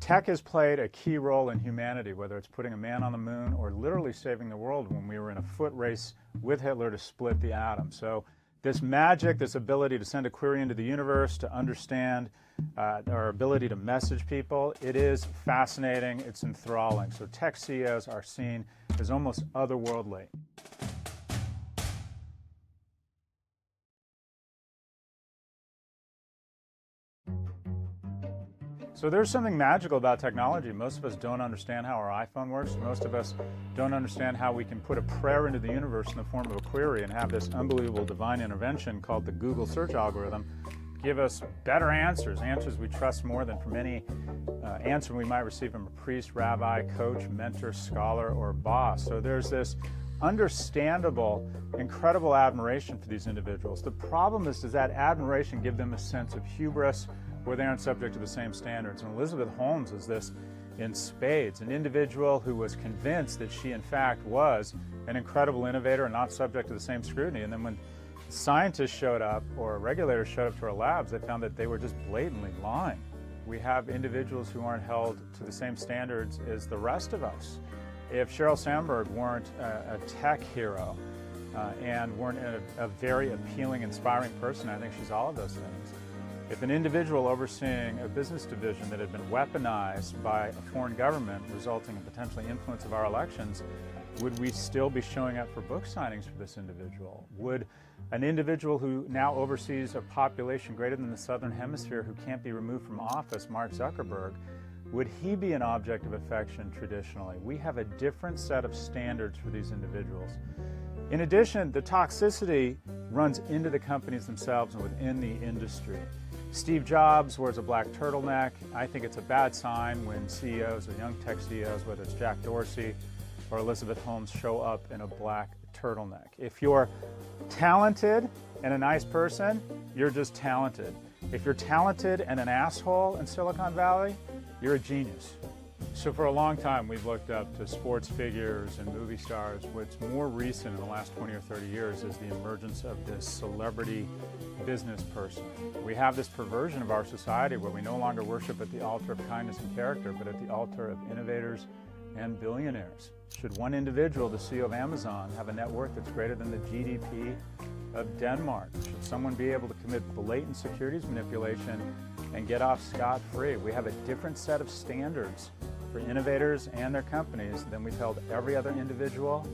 Tech has played a key role in humanity, whether it's putting a man on the moon or literally saving the world when we were in a foot race with Hitler to split the atom. So this magic, this ability to send a query into the universe, to understand our ability to message people, it is fascinating, it's enthralling. So tech CEOs are seen as almost otherworldly. So there's something magical about technology. Most of us don't understand how our iPhone works. Most of us don't understand how we can put a prayer into the universe in the form of a query and have this unbelievable divine intervention called the Google search algorithm give us better answers, answers we trust more than from any answer we might receive from a priest, rabbi, coach, mentor, scholar, or boss. So there's this understandable, incredible admiration for these individuals. The problem is, does that admiration give them a sense of hubris where they aren't subject to the same standards? And Elizabeth Holmes is this in spades, an individual who was convinced that she in fact was an incredible innovator and not subject to the same scrutiny. And then when scientists showed up or regulators showed up to our labs, they found that they were just blatantly lying. We have individuals who aren't held to the same standards as the rest of us. If Sheryl Sandberg weren't a tech hero and weren't a very appealing, inspiring person, I think she's all of those things. If an individual overseeing a business division that had been weaponized by a foreign government, resulting in potentially influence of our elections, would we still be showing up for book signings for this individual? Would an individual who now oversees a population greater than the Southern Hemisphere who can't be removed from office, Mark Zuckerberg, would he be an object of affection traditionally? We have a different set of standards for these individuals. In addition, the toxicity runs into the companies themselves and within the industry. Steve Jobs wears a black turtleneck. I think it's a bad sign when CEOs or young tech CEOs, whether it's Jack Dorsey or Elizabeth Holmes, show up in a black turtleneck. If you're talented and a nice person, you're just talented. If you're talented and an asshole in Silicon Valley, you're a genius. So for a long time, we've looked up to sports figures and movie stars. What's more recent in the last 20 or 30 years is the emergence of this celebrity business person. We have this perversion of our society where we no longer worship at the altar of kindness and character, but at the altar of innovators and billionaires. Should one individual, the CEO of Amazon, have a net worth that's greater than the GDP of Denmark? Should someone be able to commit blatant securities manipulation and get off scot-free? We have a different set of standards for innovators and their companies than we've held every other individual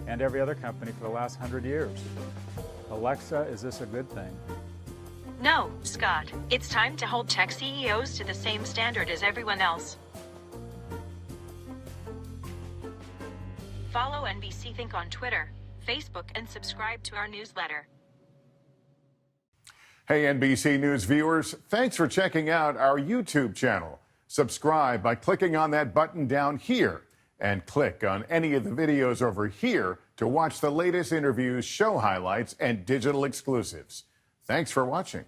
and every other company for the last 100 years. Alexa, is this a good thing? No, Scott. It's time to hold tech CEOs to the same standard as everyone else. Follow NBC Think on Twitter, Facebook, and subscribe to our newsletter. Hey, NBC News viewers, thanks for checking out our YouTube channel. Subscribe by clicking on that button down here and click on any of the videos over here to watch the latest interviews, show highlights, and digital exclusives. Thanks for watching.